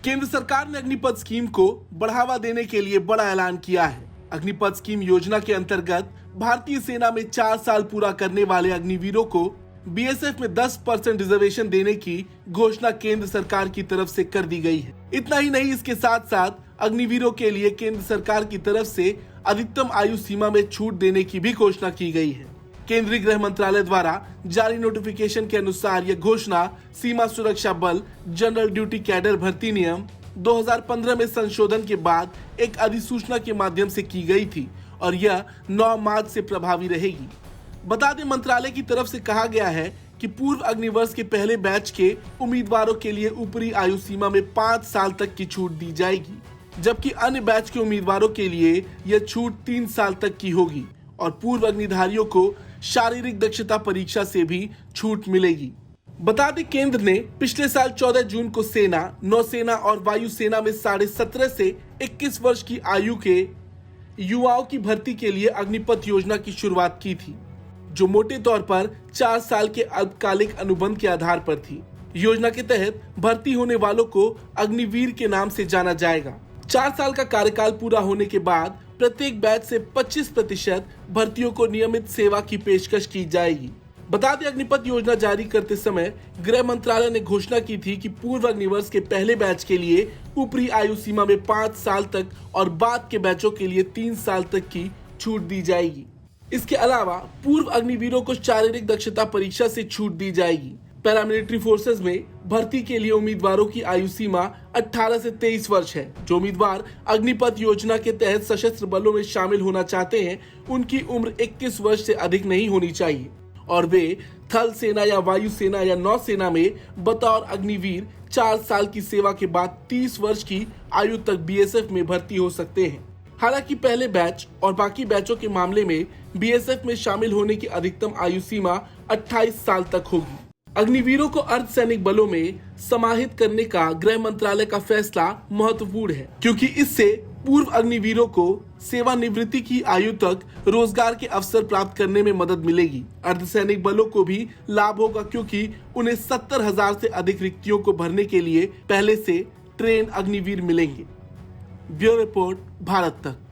केंद्र सरकार ने अग्निपथ स्कीम को बढ़ावा देने के लिए बड़ा ऐलान किया है। अग्निपथ स्कीम योजना के अंतर्गत भारतीय सेना में 4 साल पूरा करने वाले अग्निवीरों को बीएसएफ में 10% रिजर्वेशन देने की घोषणा केंद्र सरकार की तरफ से कर दी गई है। इतना ही नहीं, इसके साथ साथ अग्निवीरों के लिए केंद्र सरकार की तरफ से अधिकतम आयु सीमा में छूट देने की भी घोषणा की गई है। केंद्रीय गृह मंत्रालय द्वारा जारी नोटिफिकेशन के अनुसार यह घोषणा सीमा सुरक्षा बल जनरल ड्यूटी कैडर भर्ती नियम 2015 में संशोधन के बाद एक अधिसूचना के माध्यम से की गई थी और यह 9 मार्च से प्रभावी रहेगी। बता दें, मंत्रालय की तरफ से कहा गया है कि पूर्व अग्निवर्ष के पहले बैच के उम्मीदवारों के लिए ऊपरी आयु सीमा में 5 साल तक की छूट दी जाएगी, जबकि अन्य बैच के उम्मीदवारों के लिए यह छूट 3 साल तक की होगी और पूर्व अग्निधारियों को शारीरिक दक्षता परीक्षा से भी छूट मिलेगी। बता दें, केंद्र ने पिछले साल 14 जून को सेना, नौसेना और वायुसेना में 17.5 से 21 वर्ष की आयु के युवाओं की भर्ती के लिए अग्निपथ योजना की शुरुआत की थी, जो मोटे तौर पर 4 साल के अल्पकालिक अनुबंध के आधार पर थी। योजना के तहत भर्ती होने वालों को अग्निवीर के नाम से जाना जाएगा। 4 साल का कार्यकाल पूरा होने के बाद प्रत्येक बैच से 25% भर्तियों को नियमित सेवा की पेशकश की जाएगी। बता दें, अग्निपथ योजना जारी करते समय गृह मंत्रालय ने घोषणा की थी कि पूर्व अग्निवर्ष के पहले बैच के लिए ऊपरी आयु सीमा में 5 साल तक और बाद के बैचों के लिए 3 साल तक की छूट दी जाएगी। इसके अलावा पूर्व अग्निवीरों को शारीरिक दक्षता परीक्षा से छूट दी जाएगी। पैरामिलिट्री फोर्सेज में भर्ती के लिए उम्मीदवारों की आयु सीमा 18 से 23 वर्ष है। जो उम्मीदवार अग्निपथ योजना के तहत सशस्त्र बलों में शामिल होना चाहते हैं, उनकी उम्र 21 वर्ष से अधिक नहीं होनी चाहिए और वे थल सेना या वायुसेना या नौसेना में बतौर अग्निवीर 4 साल की सेवा के बाद 30 वर्ष की आयु तक बीएसएफ में भर्ती हो सकते हैं। हालांकि पहले बैच और बाकी बैचों के मामले में बीएसएफ में शामिल होने की अधिकतम आयु सीमा 28 साल तक होगी। अग्निवीरों को अर्धसैनिक बलों में समाहित करने का गृह मंत्रालय का फैसला महत्वपूर्ण है, क्योंकि इससे पूर्व अग्निवीरों को सेवानिवृत्ति की आयु तक रोजगार के अवसर प्राप्त करने में मदद मिलेगी। अर्धसैनिक बलों को भी लाभ होगा, क्योंकि उन्हें 70,000 से अधिक रिक्तियों को भरने के लिए पहले से ट्रेन अग्निवीर मिलेंगे। ब्यूरो रिपोर्ट, भारत तक।